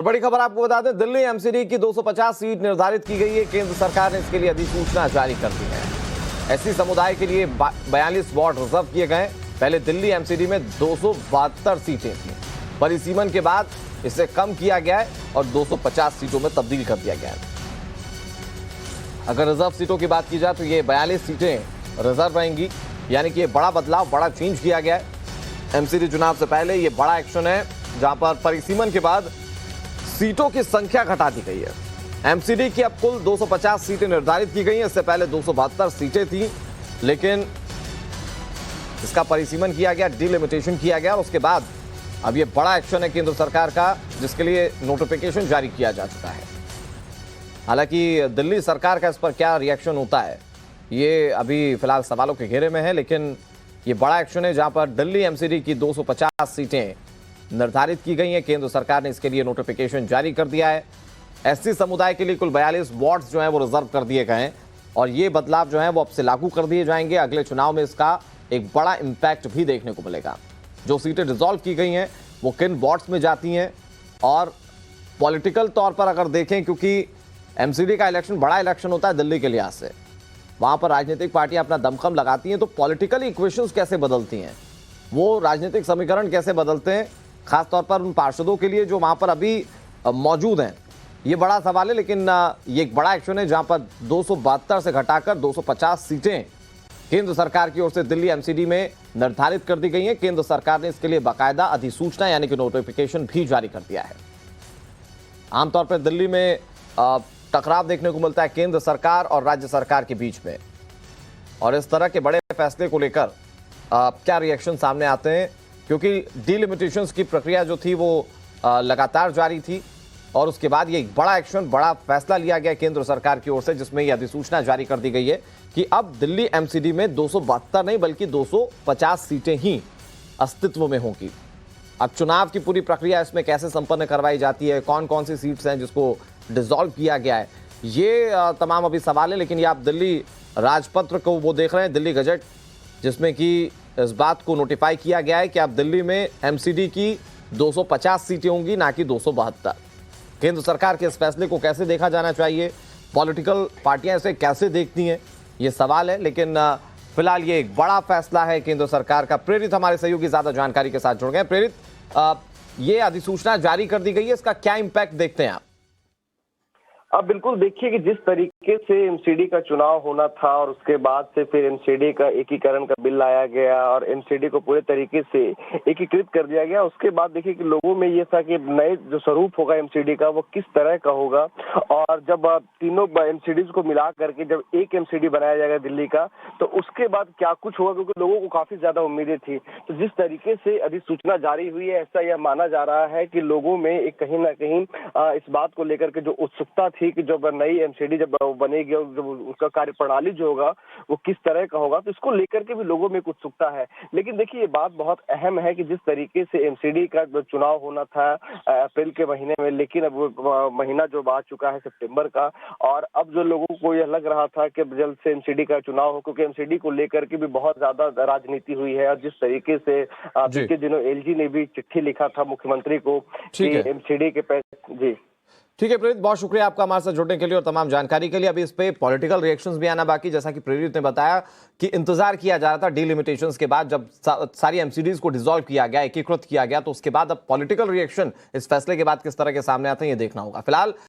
बड़ी खबर आपको बता दें, दिल्ली एमसीडी की 250 सीट निर्धारित की गई है। केंद्र सरकार ने इसके लिए अधिसूचना जारी कर दी है। एससी समुदाय के लिए 42 वार्ड रिजर्व किए गए। पहले दिल्ली एमसीडी में 272 सीटें थी, परिसीमन के बाद इसे कम किया गया है और 250 सीटों में तब्दील कर दिया गया है। अगर रिजर्व सीटों की बात की जाए तो ये 42 सीटें रिजर्व रहेंगी, यानी कि ये बड़ा बदलाव, बड़ा चेंज किया गया है। एमसीडी चुनाव से पहले ये बड़ा एक्शन है, जहां पर परिसीमन के बाद सीटों की संख्या घटा दी गई है। एमसीडी की अब कुल 250 सीटें निर्धारित की गई हैं। इससे पहले 272 सीटें थी, लेकिन इसका परिसीमन किया गया, डिलिमिटेशन किया गया और उसके बाद अब ये बड़ा एक्शन है केंद्र सरकार का, जिसके लिए नोटिफिकेशन जारी किया जा चुका है। हालांकि दिल्ली सरकार का इस पर क्या रिएक्शन होता है, ये अभी फिलहाल सवालों के घेरे में है, लेकिन ये बड़ा एक्शन है जहां पर दिल्ली एमसीडी की 250 सीटें निर्धारित की गई हैं। केंद्र सरकार ने इसके लिए नोटिफिकेशन जारी कर दिया है। एससी समुदाय के लिए कुल 42 वार्ड्स जो हैं वो रिजर्व कर दिए गए हैं और ये बदलाव जो है वो अब से लागू कर दिए जाएंगे। अगले चुनाव में इसका एक बड़ा इंपैक्ट भी देखने को मिलेगा। जो सीटें डिसॉल्व की गई हैं वो किन वार्ड्स में जाती हैं, और पॉलिटिकल तौर पर अगर देखें, क्योंकि एमसीडी का इलेक्शन बड़ा इलेक्शन होता है दिल्ली के लिहाज से, वहां पर राजनीतिक पार्टियां अपना दमखम लगाती हैं, तो पॉलिटिकल इक्वेशंस कैसे बदलती हैं, वो राजनीतिक समीकरण कैसे बदलते हैं, खासतौर पर उन पार्षदों के लिए जो वहां पर अभी मौजूद हैं, ये बड़ा सवाल है। लेकिन ये एक बड़ा एक्शन है जहां पर 272 से घटाकर 250 सीटें केंद्र सरकार की ओर से दिल्ली एमसीडी में निर्धारित कर दी गई हैं। केंद्र सरकार ने इसके लिए बाकायदा अधिसूचना यानी कि नोटिफिकेशन भी जारी कर दिया है। आमतौर पर दिल्ली में टकराव देखने को मिलता है केंद्र सरकार और राज्य सरकार के बीच में, और इस तरह के बड़े फैसले को लेकर क्या रिएक्शन सामने आते हैं, क्योंकि डिलिमिटेशंस की प्रक्रिया जो थी वो लगातार जारी थी और उसके बाद ये एक बड़ा एक्शन, बड़ा फैसला लिया गया केंद्र सरकार की ओर से, जिसमें ये अधिसूचना जारी कर दी गई है कि अब दिल्ली एमसीडी में 272 नहीं बल्कि 250 सीटें ही अस्तित्व में होंगी। अब चुनाव की पूरी प्रक्रिया इसमें कैसे संपन्न करवाई जाती है, कौन कौन सी सीट्स हैं जिसको डिसॉल्व किया गया है, ये तमाम अभी सवाल है। लेकिन ये आप दिल्ली राजपत्र को वो देख रहे हैं, दिल्ली गजट, जिसमें कि इस बात को नोटिफाई किया गया है कि अब दिल्ली में एमसीडी की 250 सीटें होंगी, ना कि 272। केंद्र सरकार के इस फैसले को कैसे देखा जाना चाहिए, पॉलिटिकल पार्टियां इसे कैसे देखती हैं, ये सवाल है। लेकिन फिलहाल ये एक बड़ा फैसला है केंद्र सरकार का। प्रेरित हमारे सहयोगी ज्यादा जानकारी के साथ जुड़ गए। प्रेरित, ये अधिसूचना जारी कर दी गई है, इसका क्या इंपैक्ट देखते हैं आप? अब बिल्कुल देखिए कि जिस तरीके से एमसीडी का चुनाव होना था और उसके बाद से फिर एमसीडी का एकीकरण का बिल लाया गया और एमसीडी को पूरे तरीके से एकीकृत कर दिया गया, उसके बाद देखिए कि लोगों में ये था कि नए जो स्वरूप होगा एमसीडी का वो किस तरह का होगा, और जब तीनों एमसीडी को मिला करके जब एक एमसीडी बनाया जाएगा दिल्ली का, तो उसके बाद क्या कुछ होगा, क्योंकि लोगों को काफी ज्यादा उम्मीदें थी। तो जिस तरीके से अधिसूचना जारी हुई है, ऐसा यह माना जा रहा है कि लोगों में एक कहीं ना कहीं इस बात को लेकर के जो उत्सुकता थी कि जब नई एमसीडी जब बनेगी और जब उसका कार्य प्रणाली जो होगा वो किस तरह का होगा, तो इसको लेकर के भी लोगों में एक उत्सुकता है। लेकिन देखिए ये बात बहुत अहम है कि जिस तरीके से एमसीडी का चुनाव होना था अप्रैल के महीने में, लेकिन अब महीना जो आ चुका है सितंबर का, और अब जो लोगों को यह लग रहा था कि जल्द से एमसीडी का चुनाव हो, क्योंकि एमसीडी को लेकर के भी बहुत ज्यादा राजनीति हुई है। और जिस तरीके से पिछले दिनों एलजी ने भी चिट्ठी लिखा था मुख्यमंत्री को कि एमसीडी के पैसे। जी ठीक है प्रेरित, बहुत शुक्रिया आपका हमारे साथ जुड़ने के लिए और तमाम जानकारी के लिए। अभी इस पे पॉलिटिकल रिएक्शंस भी आना बाकी, जैसा कि प्रेरित ने बताया कि इंतजार किया जा रहा था डिलिमिटेशंस के बाद, जब सारी एमसीडीज को डिसॉल्व किया गया, एकीकृत किया गया, तो उसके बाद अब पॉलिटिकल रिएक्शन इस फैसले के बाद किस तरह के सामने आते हैं ये देखना होगा। फिलहाल